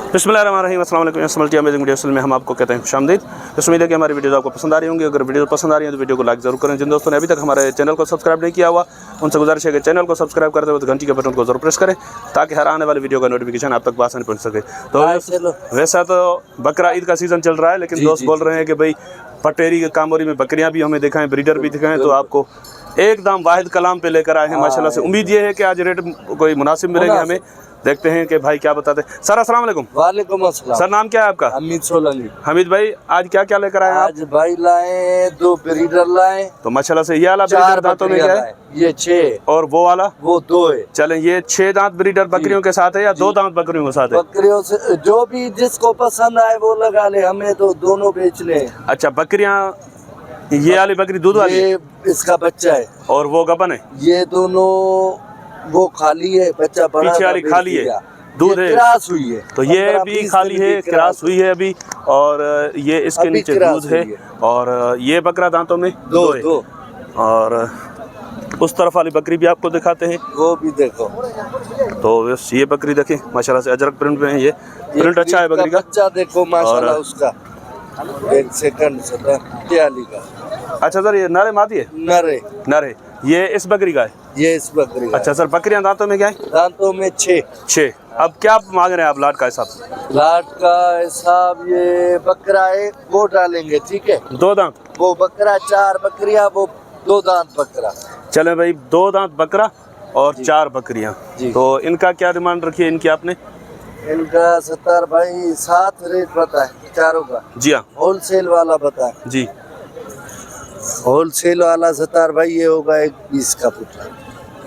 बिस्मिल्लाहिर्रहमानिर्रहीम, अस्सलाम वालेकुम। मल्टी अमेजिंग वीडियो में हम आपको कहते हैं खुशामदीद। इस उम्मीद है कि हमारी वीडियो आपको पसंद आ रही होंगी। अगर वीडियो पसंद आ रही है तो वीडियो को लाइक जरूर करें। जिन दोस्तों ने अभी तक हमारे चैनल को सब्सक्राइब नहीं किया हुआ उनसे गुजारिश है कि चैनल को सब्सक्राइब करते हुए घंटी के बटन को जरूर प्रेस करें ताकि हर आने वाली वीडियो का नोटिफिकेशन आप तक आसानी पहुँच सके। तो वैसा तो बकरा ईद का सीज़न चल रहा है, लेकिन दोस्त बोल रहे हैं कि भाई पटेरी के कामोरी में बकरियाँ भी हमें दिखाएँ, ब्रीडर भी दिखाएँ, तो आपको एकदम वाहिद कलाम पे लेकर आए हैं माशाल्लाह से। उम्मीद ये है कि आज रेट कोई मुनासिब मिलेंगे हमें। देखते हैं कि भाई क्या बताते हैं। सर अस्सलाम वालेकुम। वालेकुम अस्सलाम। सर नाम क्या है आपका? हमीद सोलंकी। हमीद भाई आज क्या क्या लेकर आए हैं? आज भाई लाए 2 ब्रीडर लाए, तो माशाल्लाह से ये वाला ब्रीडर दांतों में क्या है? ये 6 और वो वाला वो 2 है। चलें, ये 6 दांत ब्रीडर बकरियों के साथ है या 2 दांत बकरियों के साथ है? बकरियों से जो भी जिसको पसंद आए वो लगा ले, हमें तो दोनों बेचने हैं। अच्छा, बकरियां ये वाली बकरी दूध वाली है? ये इसका बच्चा है और वो गबन है? ये दोनों वो खाली है, बच्चा बड़ा पीछे वाली खाली है, दूध है, क्रॉस हुई है। तो ये भी खाली है, क्रॉस हुई है अभी, और ये इसके नीचे दूध है। और ये बकरा दांतों में 2 है। और उस तरफ वाली बकरी भी आपको दिखाते हैं, वो भी देखो। तो ये बकरी देखें माशाल्लाह से अजरक प्रिंट में है। ये प्रिंट अच्छा है बकरी का। बच्चा देखो माशाल्लाह उसका। एक सेकंड का। अच्छा सर, ये नर मादी है? नर है। ये इस बकरी का है? ये इस बकरी का। अच्छा सर, बकरियां दांतों में क्या है? दांतों में 6। अब क्या मांग रहे हैं आप लाट का हिसाब? लाट का हिसाब ये बकरा है वो डालेंगे, ठीक है? 2 दांत वो बकरा, 4 बकरियां, वो 2 दांत बकरा। चले भाई, 2 दांत बकरा और 4 बकरियां। तो इनका क्या डिमांड रखी है इनकी आपने? इनका 70 भाई 7 रेट बताए चारों का। जी हाँ, होलसेल वाला बताए जी। होलसेल वाला 70 भाई ये होगा 1.20 का पुट्ठा।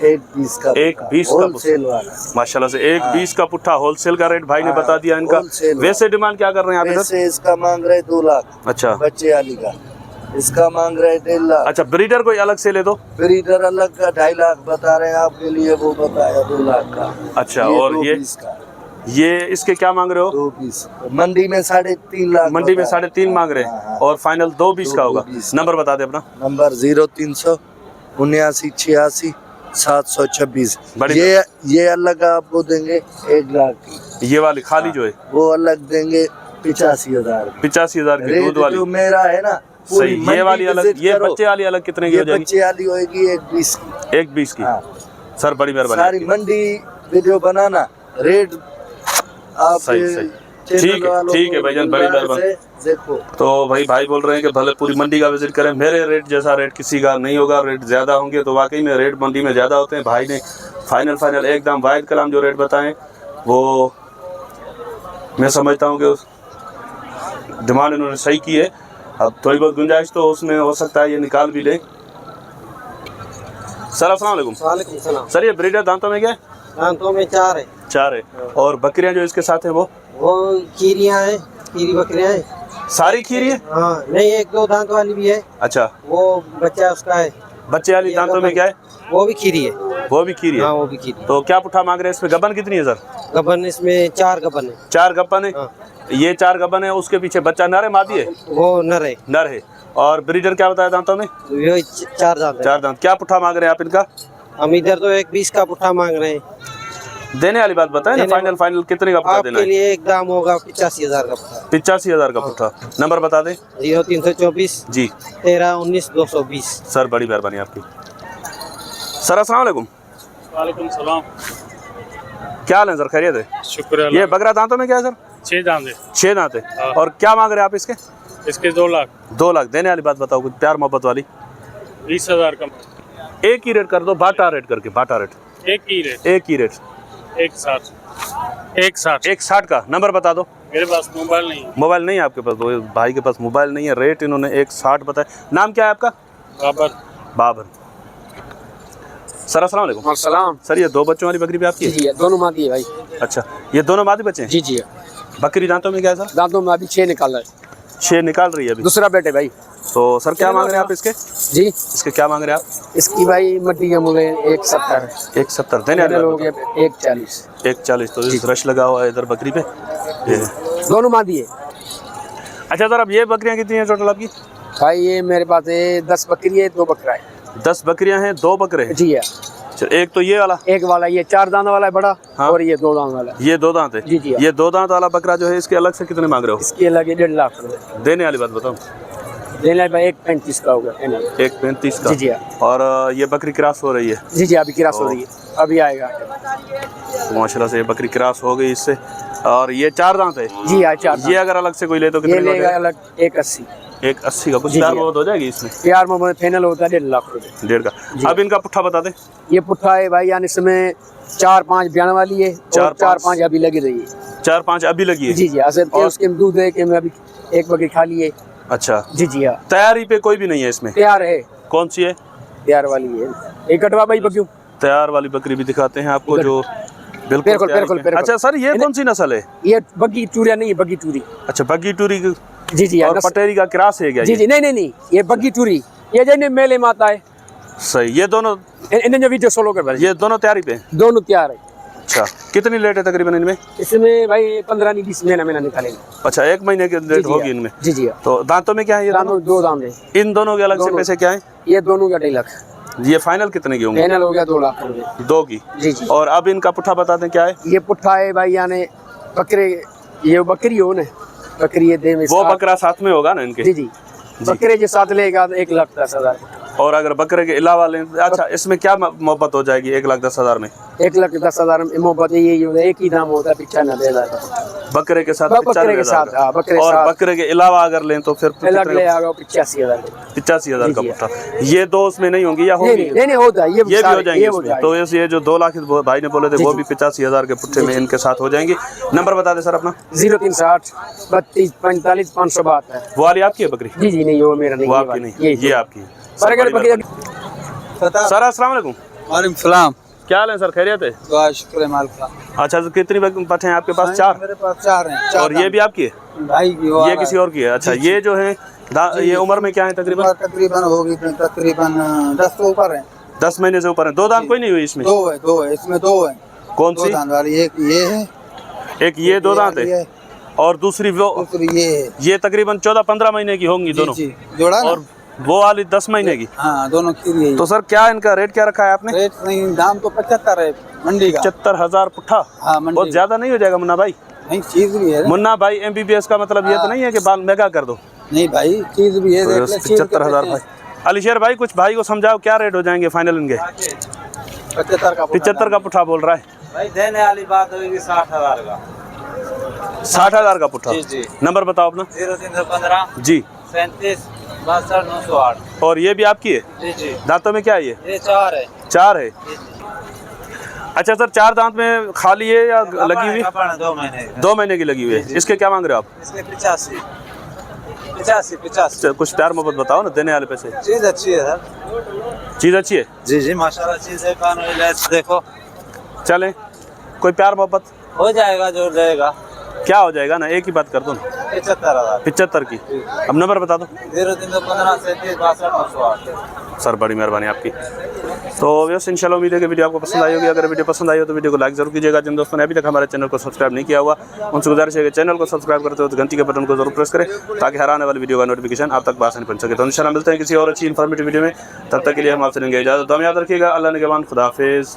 1.20 का 1.20 का होलसेल वाला माशाल्लाह से 1.20 का पुट्ठा होलसेल का रेट भाई ने बता दिया इनका। वैसे डिमांड क्या कर रहे हैं आप? वैसे इसका मांग रहे 2 लाख। अच्छा, बच्चे वाली का इसका मांग रहे 1.5 लाख। अच्छा, ब्रीडर कोई अलग से ले दो? ब्रीडर अलग का 2.5 लाख बता रहे हैं आपके लिए, वो बताया 2 लाख का। अच्छा, और ये इसके क्या मांग रहे हो? 2.20। मंडी में 3.5 लाख। मंडी में 3.5 मांग रहे हैं और फाइनल 2.20 का होगा। नंबर बता दे अपना। नंबर 0300 79 86 726। ये अलग आपको देंगे 1 लाख की। ये वाली खाली जो है वो अलग देंगे 85,000। 85,000 की दूध वाली जो मेरा है ना सही। ये वाली अलग, ये बच्चे वाली अलग कितने की हो जाएगी? बच्चे वाली होगी 1.20 की। 1.20 की। सर बड़ी मेहरबानी। सारी मंडी वीडियो बनाना, रेट आप सही। ठीक है भाईजान, बड़ी मेहरबानी। देखो तो भाई बोल रहे हैं कि भले पूरी मंडी का विजिट करें, मेरे रेट जैसा रेट किसी का नहीं होगा। रेट ज़्यादा होंगे तो वाकई में रेट मंडी में ज़्यादा होते हैं। भाई ने फाइनल एकदम वाहिद कलाम जो रेट बताएं वो मैं समझता हूँ कि डिमांड इन्होंने सही की है। अब थोड़ी बहुत गुंजाइश तो उसमें हो सकता है, ये निकाल भी लें। सर अस्सलाम वालेकुम। वालेकुम सलाम। सर ये ब्रीडर दांतों में क्या है? दांतों में 4 है। 4 है। और बकरियां जो इसके साथ हैं वो खीरियां हैं, खीरी बकरियां हैं। सारी खीरी है? हाँ, नहीं 1-2 दांत वाली भी है। अच्छा, वो बच्चा उसका है। बच्चे वाली दांतों में क्या है? वो भी खीरी है। वो भी खीरी है? हाँ, वो भी खीरी। तो क्या पुट्ठा मांग रहे हैं इसमें? गबन कितनी है सर? गबन इसमें 4 गबन है। 4 गबन है। ये 4 गबन है, उसके पीछे बच्चा नर है मादी है? वो नर है। नर है। और ब्रीडर क्या बताया दांतों में? 4 दांत। 4 दांत। क्या पुट्ठा मांग रहे हैं आप इनका? हम इधर तो 1.20 का पुट्ठा मांग रहे हैं। देने वाली बात बताएं ना, फाइनल कितने का पुट्ठा देना है? आपके लिए एक दाम होगा 85,000 का पुट्ठा। 85,000 का पुट्ठा। नंबर बता दें। 0324 जी 13 19 220। सर बड़ी मेहरबानी आपकी। सर अस्सलाम वालेकुम। वालेकुम सलाम। क्या हाल है सर? खैरियत है? शुक्र। ये बकरा दांतों में क्या है सर? 6 दांत है। 6 दांत है। और क्या मांग रहे हैं आप इसके? इसके 2 लाख। 2 लाख। देने वाली बात बताओ कुछ प्यार मोहब्बत वाली। 20,000 का। एक ही रेट कर दो, बाटा रेट करके। बाटा रेट एक ही रेट। 160 का। नंबर बता दो। मेरे पास मोबाइल नहीं है। मोबाइल नहीं है आपके पास? तो भाई के पास मोबाइल नहीं है। रेट इन्होंने 160 बताया। नाम क्या है आपका? बाबर। सर अस्सलाम वालेकुम। सलाम। सर ये 2 बच्चों वाली बकरी भी आपकी है? जी, दोनों मादी है भाई। अच्छा, ये दोनों मादी बच्चे हैं? जी। बकरी दांतों में क्या है सर? दांतों में अभी 6 निकाल रहा है। 6 निकाल रही है अभी? दूसरा बेटे भाई। तो सर क्या मांग रहे हैं आप इसके? जी, इसके क्या मांग रहे हैं आप? इसकी भाई मट्टी के मुझे 170। 170 देने वाले हो गया 140। 140। तो इस रश लगा हुआ है इधर बकरी पे। दोनों मादी है। अच्छा सर, अब ये बकरियां कितनी हैं टोटल आपकी? भाई ये मेरे पास है 10 बकरी है, 2 बकरा है। 10 बकरियां हैं, 2 बकरे हैं। जी है। अच्छा, एक तो ये वाला, एक वाला ये 4 दांत वाला है बड़ा। हाँ। और ये 2 दांत वाला है। ये 2 दांत है। जी जी। ये 2 दांत वाला बकरा जो है इसके अलग से कितने मांग रहे हो? इसके लगे 1.5 लाख रुपए। देने वाली बात बताओ। लेना भाई 1.35 का होगा फाइनल। 1.35 का। जी जी। और ये बकरी क्रॉस हो रही है? जी जी, अभी क्रॉस हो रही है, अभी आएगा। तो माशाल्लाह से ये बकरी क्रॉस हो गई इससे। और ये 4 दांत है? जी हाँ, 4 ये अगर अलग से कोई ले तो ये कितने लेगा अलग 180। 180 का। कुछ जी, प्यार जी। मोहब्बत हो जाएगी इसमें? प्यार मोहब्बत फाइनल होता है 1.5 लाख रुपए। 1.5 का। अब इनका पुट्ठा बता दे। ये पुट्ठा है भाई, यानी इसमें 4-5 ब्यान वाली है और 4-5 अभी लगी रही है। 4-5 अभी लगी है? जी जी। असल और उसके दूध है कि मैं अभी एक बकरी खा ली है। अच्छा जी जी हाँ। तैयारी पे कोई भी नहीं है इसमें? तैयार है। कौन सी है? तैयार वाली है। एक कटवा भाई बक्यू। तैयार वाली बकरी भी दिखाते हैं आपको जो बिल्कुल बिल्कुल, तैयारी बिल्कुल, पे। बिल्कुल। अच्छा सर, ये कौन सी नस्ल है? ये बग्गी टूरिया नहीं है, बग्गी टूरी। अच्छा, बग्गी टूरी की। जी जी। और पटेरी का क्रॉस है क्या? जी जी। नहीं, ये बग्गी टूरी। ये जैसे मेले माता है। सही। ये दोनों इन्हें जो वीडियो सोलो कर ये दोनों तैयारी पे? दोनों तैयार है। अच्छा, कितनी लेट है तकरीबन इनमें? इसमें भाई 15 नहीं 20 महीना निकालेंगे। अच्छा, 1 महीने की लेट होगी इनमें? जी जी। तो दांतों में क्या है ये दोनों? 2 दाम है। इन दोनों के अलग से पैसे क्या है? ये दोनों का 2.5 लाख। ये फाइनल कितने की होंगे? फाइनल हो गया 2 लाख रुपए। 2 की। जी जी। और अब इनका पुट्ठा बता दें क्या है? ये पुट्ठा है भाई, यानी बकरे, ये बकरी हो ना, बकरी ये दे में वो बकरा साथ में होगा ना इनके? जी जी। बकरे के साथ लेगा तो 1,10,000। और अगर बकरे के अलावा लें? अच्छा, इसमें क्या मोहब्बत हो जाएगी 1,10,000 में? 1,10,000 में मोहब्बत यही होता है, एक ही दाम होता है 95,000 बकरे के साथ। बकरे के साथ। हाँ, बकरे के और साथ। बकरे के अलावा अगर लें तो फिर अलग ले आएगा 85,000। 85,000 का जी, पुट्ठा। ये 2 उसमें नहीं होंगी या होंगी? नहीं होता है, ये भी हो जाएंगे हो इसमें। तो ये जो 2 लाख भाई ने बोले थे वो भी 85,000 के पुट्ठे में इनके साथ हो जाएंगे। नंबर बता दे सर अपना। 0360 32 45 572। वो वाली आपकी है बकरी? जी जी। नहीं, वो मेरा नहीं। वो आपकी नहीं, ये आपकी है। सर अगर बकरी सर अस्सलाम वालेकुम। वालेकुम सलाम। क्या हाल है सर, खैरियत है? दुआ शुक्र है माल का। अच्छा, तो कितनी पट्ठे हैं आपके पास? 4? मेरे पास 4 हैं। और ये भी आपकी है? भाई की ये किसी और की है? अच्छा, ये जो है ये उम्र में क्या है तकरीबन? तकरीबन होगी तकरीबन 10 से ऊपर है। 10 महीने से ऊपर है। 2 दांत कोई नहीं हुई इसमें? 2 है इसमें 2 है। कौन 2 सी? दांत वाली एक ये है, एक ये 2 दांत है और दूसरी वो? दूसरी ये है। ये तकरीबन 14-15 महीने की होंगी दोनों? जी, जोड़ा ना? और वो वाली 10 महीने की? हाँ, दोनों खीरी है। तो सर क्या इनका रेट क्या रखा है आपने? रेट नहीं, दाम तो 75 है मंडी का। 75,000 पुट्ठा? हाँ, मंडी बहुत ज्यादा नहीं हो जाएगा मुन्ना भाई? नहीं, चीज भी है। मुन्ना भाई MBBS का मतलब ये तो नहीं है कि बाल महंगा कर दो? नहीं भाई, चीज भी है। 75,000 भाई। अलीशेर भाई कुछ भाई को समझाओ क्या रेट हो जाएंगे फाइनल इनके? 75 का पुट्ठा बोल रहा है भाई। देने वाली बात होगी 60,000 का। 60,000 का पुट्ठा? जी जी। नंबर बताओ अपना। 0315 जी। 37 62 908। और ये भी आपकी है? जी जी। दांतों में क्या है ये? 4 है। 4 है। अच्छा सर, 4 दांत में खाली है या लगी हुई? 2 महीने। 2 महीने की लगी हुई है। इसके क्या मांग रहे हो आप? इसके 85। कुछ प्यार मोहब्बत बताओ ना, देने वाले पैसे। चीज अच्छी है सर। चीज अच्छी है? जी जी, माशाल्लाह चीज है। कान देखो, चले कोई प्यार मोहब्बत हो जाएगा जो रहेगा। क्या हो जाएगा ना, एक ही बात कर दो ना। 75,000। 75 की। अब नंबर बता दो। 0315 37 62 908। सर बड़ी मेहरबानी आपकी। तो वैसे इंशाल्लाह उम्मीद है कि वीडियो आपको पसंद आई होगी। अगर वीडियो पसंद आई हो तो वीडियो को लाइक जरूर कीजिएगा। जिन दोस्तों ने अभी तक हमारे चैनल को सब्सक्राइब नहीं किया हुआ उनसे गुजारिश है कि चैनल को सब्सक्राइब करते हो तो घंटी के बटन को जरूर प्रेस करें ताकि हर आने वाली वीडियो का नोटिफिकेशन आप तक आसानी पहुंच सके। तो इंशाल्लाह मिलते हैं किसी और अच्छी इन्फॉर्मेटिव वीडियो में। तब तक के लिए हम आपसे लेंगे इजाजत। तो हम याद रखिएगा। अल्लाह ने के बाद खुदा हाफिज़।